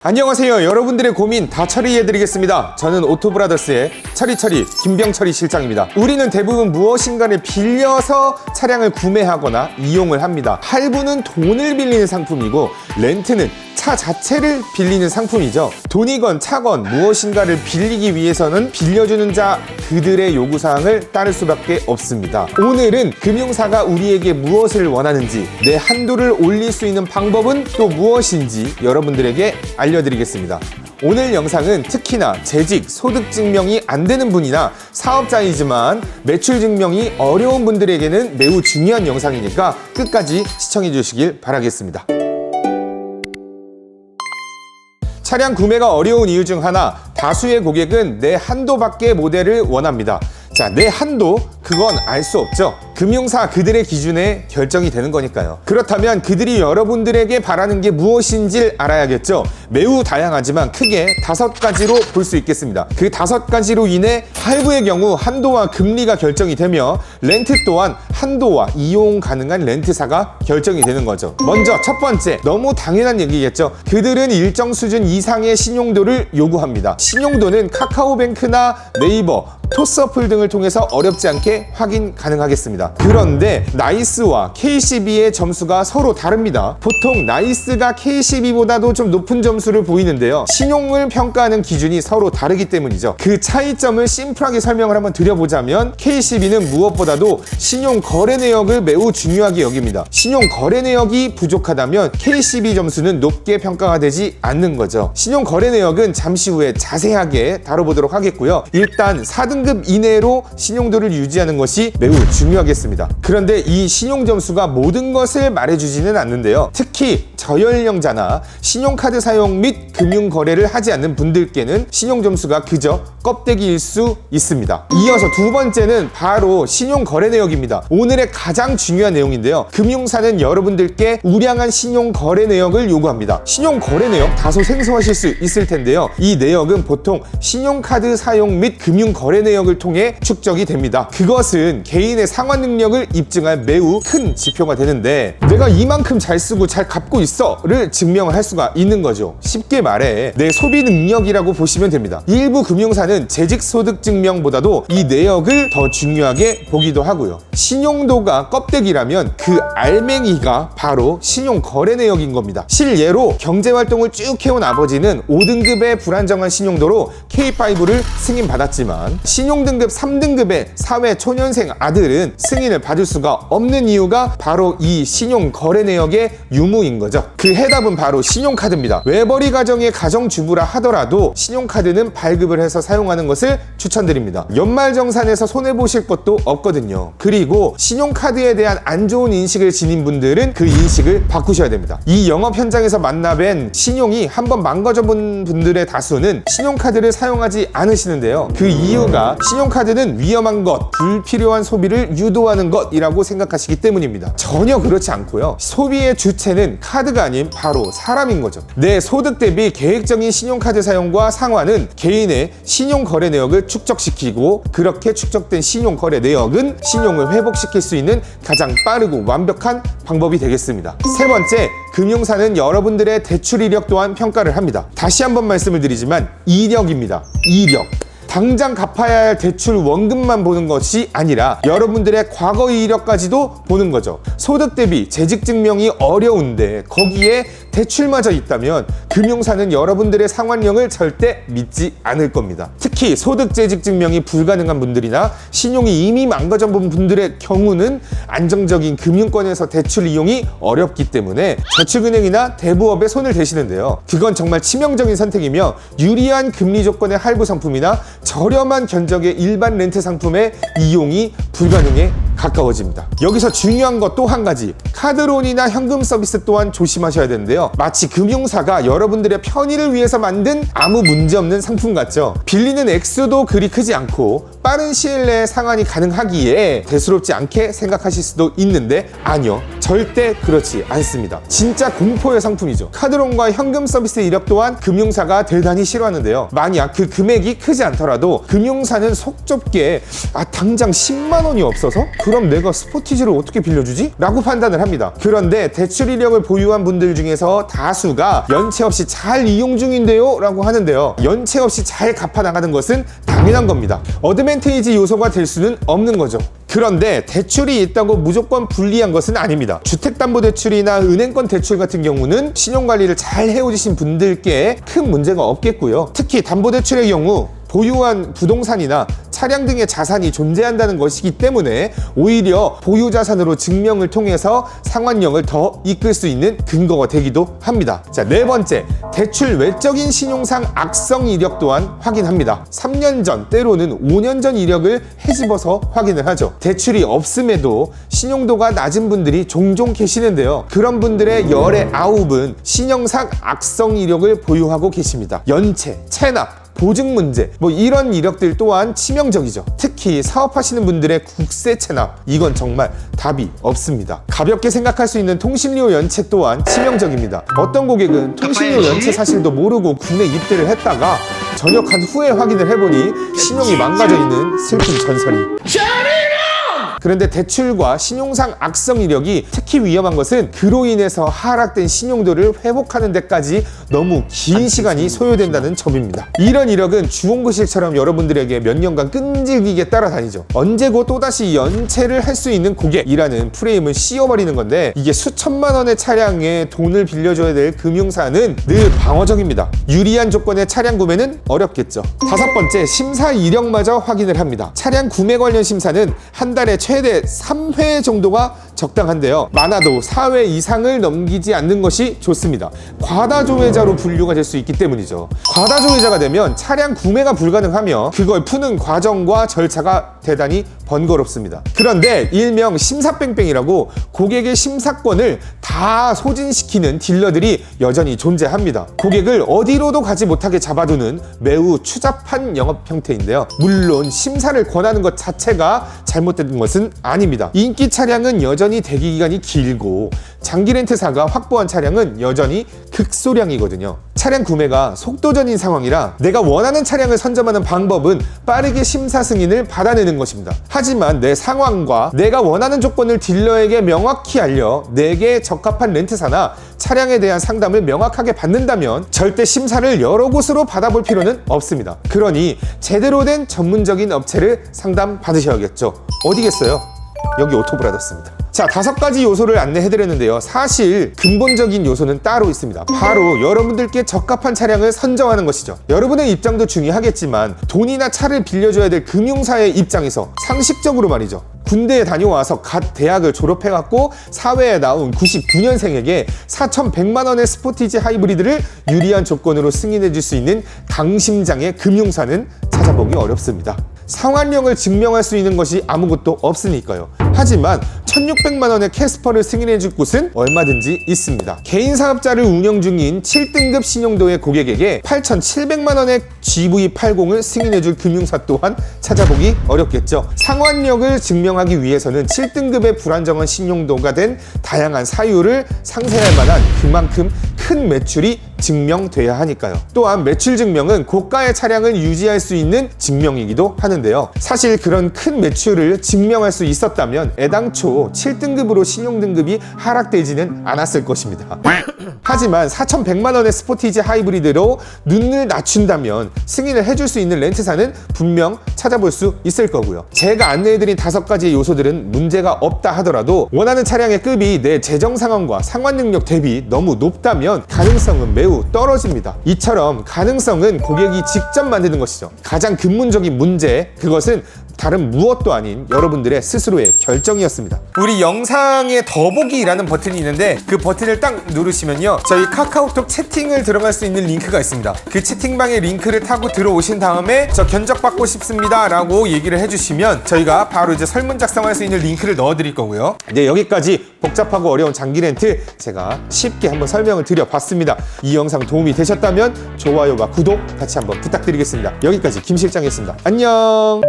안녕하세요. 여러분들의 고민 다 처리해드리겠습니다. 저는 오토브라더스의 처리처리 김병철이 실장입니다. 우리는 대부분 무엇인가를 빌려서 차량을 구매하거나 이용을 합니다. 할부는 돈을 빌리는 상품이고 렌트는 차 자체를 빌리는 상품이죠. 돈이건 차건 무엇인가를 빌리기 위해서는 빌려주는 자 그들의 요구사항을 따를 수밖에 없습니다. 오늘은 금융사가 우리에게 무엇을 원하는지, 내 한도를 올릴 수 있는 방법은 또 무엇인지 여러분들에게 알려드리겠습니다. 오늘 영상은 특히나 재직, 소득 증명이 안 되는 분이나 사업자이지만 매출 증명이 어려운 분들에게는 매우 중요한 영상이니까 끝까지 시청해 주시길 바라겠습니다. 차량 구매가 어려운 이유 중 하나, 다수의 고객은 내 한도 밖의 모델을 원합니다. 자, 내 한도, 그건 알 수 없죠. 금융사 그들의 기준에 결정이 되는 거니까요. 그렇다면 그들이 여러분들에게 바라는 게 무엇인지 알아야겠죠. 매우 다양하지만 크게 5가지로 볼 수 있겠습니다. 그 5가지로 인해 할부의 경우 한도와 금리가 결정이 되며 렌트 또한 한도와 이용 가능한 렌트사가 결정이 되는 거죠. 먼저 첫 번째, 너무 당연한 얘기겠죠. 그들은 일정 수준 이상의 신용도를 요구합니다. 신용도는 카카오뱅크나 네이버, 토스어플 등을 통해서 어렵지 않게 확인 가능하겠습니다. 그런데 나이스와 KCB의 점수가 서로 다릅니다. 보통 나이스가 KCB보다도 좀 높은 점수를 보이는데요. 신용을 평가하는 기준이 서로 다르기 때문이죠. 그 차이점을 심플하게 설명을 한번 드려보자면 KCB는 무엇보다도 신용 거래 내역을 매우 중요하게 여깁니다. 신용 거래 내역이 부족하다면 KCB 점수는 높게 평가가 되지 않는 거죠. 신용 거래 내역은 잠시 후에 자세하게 다뤄보도록 하겠고요. 일단 4등급 이내로 신용도를 유지하는 것이 매우 중요하겠습니다. 그런데 이 신용 점수가 모든 것을 말해주지는 않는데요. 특히 저연령자나 신용카드 사용 및 금융 거래를 하지 않는 분들께는 신용 점수가 그저 껍데기일 수 있습니다. 이어서 두 번째는 바로 신용 거래 내역입니다. 오늘의 가장 중요한 내용인데요. 금융사는 여러분들께 우량한 신용 거래 내역을 요구합니다. 신용 거래 내역 다소 생소하실 수 있을 텐데요. 이 내역은 보통 신용카드 사용 및 금융 거래 내역을 통해 축적이 됩니다. 그것은 개인의 상환 능력을 입증할 매우 큰 지표가 되는데, 내가 이만큼 잘 쓰고 잘 갚고 있어를 증명을 할 수가 있는 거죠. 쉽게 말해 내 소비 능력이라고 보시면 됩니다. 일부 금융사는 재직 소득 증명보다도 이 내역을 더 중요하게 보기도 하고요. 신용도가 껍데기라면 그 알맹이가 바로 신용 거래 내역인 겁니다. 실예로 경제활동을 쭉 해온 아버지는 5등급의 불안정한 신용도로 K5를 승인받았지만 신용등급 3등급의 사회 초년생 아들은 승인을 받을 수가 없는 이유가 바로 이 신용 거래 내역의 유무인 거죠. 그 해답은 바로 신용카드입니다. 외벌이 가정의 가정주부라 하더라도 신용카드는 발급을 해서 사용하는 것을 추천드립니다. 연말정산에서 손해보실 것도 없거든요. 그리고 신용카드에 대한 안 좋은 인식을 지닌 분들은 그 인식을 바꾸셔야 됩니다. 이 영업 현장에서 만나뵌 신용이 한번 망가져본 분들의 다수는 신용카드를 사용하지 않으시는데요. 그 이유가 신용카드는 위험한 것, 불필요한 소비를 유도하는 것이라고 생각하시기 때문입니다. 전혀 그렇지 않고요. 소비의 주체는 카드가 아닌 바로 사람인 거죠. 내 소득 대비 계획적인 신용카드 사용과 상환은 개인의 신용거래 내역을 축적시키고, 그렇게 축적된 신용거래 내역은 신용을 회복시킬 수 있는 가장 빠르고 완벽한 방법이 되겠습니다. 세 번째, 금융사는 여러분들의 대출 이력 또한 평가를 합니다. 다시 한번 말씀을 드리지만 이력입니다. 이력. 당장 갚아야 할 대출 원금만 보는 것이 아니라 여러분들의 과거 이력까지도 보는 거죠. 소득 대비 재직 증명이 어려운데 거기에 대출마저 있다면 금융사는 여러분들의 상환력을 절대 믿지 않을 겁니다. 특히 소득 재직 증명이 불가능한 분들이나 신용이 이미 망가져본 분들의 경우는 안정적인 금융권에서 대출 이용이 어렵기 때문에 저축은행이나 대부업에 손을 대시는데요. 그건 정말 치명적인 선택이며 유리한 금리 조건의 할부 상품이나 저렴한 견적의 일반 렌트 상품의 이용이 불가능에 가까워집니다. 여기서 중요한 것 또 한 가지, 카드론이나 현금 서비스 또한 조심하셔야 되는데요. 마치 금융사가 여러분들의 편의를 위해서 만든 아무 문제없는 상품 같죠. 빌리는 액수도 그리 크지 않고 빠른 시일 내에 상환이 가능하기에 대수롭지 않게 생각하실 수도 있는데 아니요, 절대 그렇지 않습니다. 진짜 공포의 상품이죠. 카드론과 현금 서비스 이력 또한 금융사가 대단히 싫어하는데요. 만약 그 금액이 크지 않더라도 금융사는 속 좁게 당장 10만 원이 없어서? 그럼 내가 스포티지를 어떻게 빌려주지? 라고 판단을 합니다. 그런데 대출 이력을 보유한 분들 중에서 다수가 연체 없이 잘 이용 중인데요 라고 하는데요, 연체 없이 잘 갚아 나가는 것은 당연한 겁니다. 어드밴테이지 요소가 될 수는 없는 거죠. 그런데 대출이 있다고 무조건 불리한 것은 아닙니다. 주택담보대출이나 은행권 대출 같은 경우는 신용관리를 잘 해오신 분들께 큰 문제가 없겠고요. 특히 담보대출의 경우 보유한 부동산이나 차량 등의 자산이 존재한다는 것이기 때문에 오히려 보유자산으로 증명을 통해서 상환력을 더 이끌 수 있는 근거가 되기도 합니다. 자, 네 번째, 대출 외적인 신용상 악성 이력 또한 확인합니다. 3년 전, 때로는 5년 전 이력을 헤집어서 확인을 하죠. 대출이 없음에도 신용도가 낮은 분들이 종종 계시는데요, 그런 분들의 열의 9은 신용상 악성 이력을 보유하고 계십니다. 연체, 체납, 보증 문제, 이런 이력들 또한 치명적이죠. 특히 사업하시는 분들의 국세 체납, 이건 정말 답이 없습니다. 가볍게 생각할 수 있는 통신료 연체 또한 치명적입니다. 어떤 고객은 통신료 연체 사실도 모르고 국내 입대를 했다가 전역한 후에 확인을 해보니 신용이 망가져 있는 슬픈 전설이. 그런데 대출과 신용상 악성 이력이 특히 위험한 것은 그로 인해서 하락된 신용도를 회복하는 데까지 너무 긴 시간이 소요된다는 점입니다. 이런 이력은 주홍글씨처럼 여러분들에게 몇 년간 끈질기게 따라다니죠. 언제고 또다시 연체를 할 수 있는 고객이라는 프레임을 씌워버리는 건데, 이게 수천만 원의 차량에 돈을 빌려줘야 될 금융사는 늘 방어적입니다. 유리한 조건의 차량 구매는 어렵겠죠. 다섯 번째, 심사 이력마저 확인을 합니다. 차량 구매 관련 심사는 한 달에 최대 3회 정도가 적당한데요, 많아도 4회 이상을 넘기지 않는 것이 좋습니다. 과다조회자로 분류가 될 수 있기 때문이죠. 과다조회자가 되면 차량 구매가 불가능하며 그걸 푸는 과정과 절차가 대단히 번거롭습니다. 그런데 일명 심사뺑뺑이라고 고객의 심사권을 다 소진시키는 딜러들이 여전히 존재합니다. 고객을 어디로도 가지 못하게 잡아두는 매우 추잡한 영업 형태인데요, 물론 심사를 권하는 것 자체가 잘못된 것은 아닙니다. 인기 차량은 여전히 대기기간이 길고 장기 렌트사가 확보한 차량은 여전히 극소량이거든요. 차량 구매가 속도전인 상황이라 내가 원하는 차량을 선점하는 방법은 빠르게 심사 승인을 받아내는 것입니다. 하지만 내 상황과 내가 원하는 조건을 딜러에게 명확히 알려 내게 적합한 렌트사나 차량에 대한 상담을 명확하게 받는다면 절대 심사를 여러 곳으로 받아볼 필요는 없습니다. 그러니 제대로 된 전문적인 업체를 상담 받으셔야겠죠. 어디겠어요? 여기 오토브라더스입니다. 자, 5가지 요소를 안내해드렸는데요, 사실 근본적인 요소는 따로 있습니다. 바로 여러분들께 적합한 차량을 선정하는 것이죠. 여러분의 입장도 중요하겠지만 돈이나 차를 빌려줘야 될 금융사의 입장에서 상식적으로 말이죠, 군대에 다녀와서 갓 대학을 졸업해갖고 사회에 나온 99년생에게 4,100만 원의 스포티지 하이브리드를 유리한 조건으로 승인해줄 수 있는 강심장의 금융사는 찾아보기 어렵습니다. 상환력을 증명할 수 있는 것이 아무것도 없으니까요. 하지만 1,600만 원의 캐스퍼를 승인해줄 곳은 얼마든지 있습니다. 개인 사업자를 운영 중인 7등급 신용도의 고객에게 8,700만 원의 GV80을 승인해줄 금융사 또한 찾아보기 어렵겠죠. 상환력을 증명하기 위해서는 7등급의 불안정한 신용도가 된 다양한 사유를 상쇄할 만한 그만큼 큰 매출이 증명돼야 하니까요. 또한 매출 증명은 고가의 차량을 유지할 수 있는 증명이기도 하는데요, 사실 그런 큰 매출을 증명할 수 있었다면 애당초 7등급으로 신용등급이 하락되지는 않았을 것입니다. 하지만 4,100만 원의 스포티지 하이브리드로 눈을 낮춘다면 승인을 해줄 수 있는 렌트사는 분명 찾아볼 수 있을 거고요. 제가 안내해드린 5가지의 요소들은 문제가 없다 하더라도 원하는 차량의 급이 내 재정 상황과 상환 능력 대비 너무 높다면 가능성은 매우 떨어집니다. 이처럼 가능성은 고객이 직접 만드는 것이죠. 가장 근본적인 문제, 그것은 다른 무엇도 아닌 여러분들의 스스로의 결정이었습니다. 우리 영상에 더보기라는 버튼이 있는데 그 버튼을 딱 누르시면요, 저희 카카오톡 채팅을 들어갈 수 있는 링크가 있습니다. 그 채팅방에 링크를 타고 들어오신 다음에 저 견적받고 싶습니다 라고 얘기를 해주시면 저희가 바로 이제 설문 작성할 수 있는 링크를 넣어드릴 거고요. 이제 여기까지 복잡하고 어려운 장기 렌트 제가 쉽게 한번 설명을 드려봤습니다. 이 영상 도움이 되셨다면 좋아요와 구독 같이 한번 부탁드리겠습니다. 여기까지 김 실장이었습니다. 안녕.